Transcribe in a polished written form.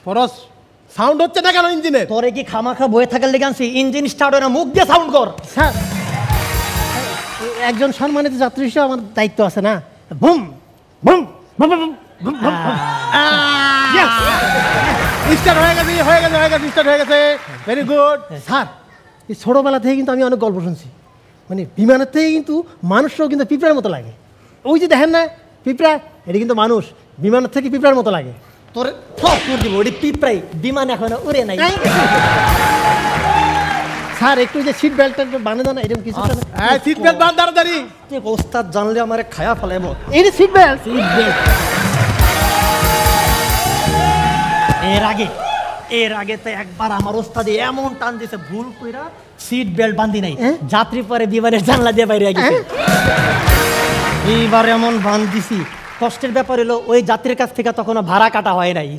ফরস সাউন্ড হচ্ছে না কেন ইঞ্জিনে? তোরে কি খামাখা বয়ে থাকার লেগে আনছি? ইঞ্জিন স্টার্ট হয় না, মুখ দিয়ে সাউন্ড কর। স্যার একজন সম্মানিত যাত্রী হিসেবে আমার দায়িত্ব আছে না? Boom boom boom boom boom boom. Start হয়ে গেছে স্টার্ট হয়ে গেছে, ভেরি গুড। স্যার এই ছোটোবেলা থেকে কিন্তু আমি অনেক গল্প শুনছি, মানে বিমানের থেকে কিন্তু মানুষরাও কিন্তু পিঁপড়ার মতো লাগে। ওই যে দেখেন না পিঁপড়া, এটা কিন্তু মানুষ, বিমানের থেকে পিঁপড়ার মতো লাগে। তোর ফোর দিব, ওটি পিঁপড়াই, বিমান এখনো উড়ে নাই। স্যার একটু যে সিট বেল্টটা বানিয়ে দাও না, এরকম কিছু। হ্যাঁ সিট বেল্ট বাঁধ তাড়াতাড়ি। ওস্তাদ জানলে আমারে খায়া ফেলাইব। এই যে সিট বেল্ট। এর আগে তো একবার আমার ওস্তাদ এমন টান দিয়েছে, ভুল কইরা সিট বেল্ট বাঁধি নাই, যাত্রী পরে বিমানের জানলা দিয়ে বাইরে গেছে। এইবার এমন বাঁধ দিছি, কষ্টের ব্যাপার হলো ওই যাত্রীর কাছ থেকে তখনও ভাড়া কাটা হয় নাই।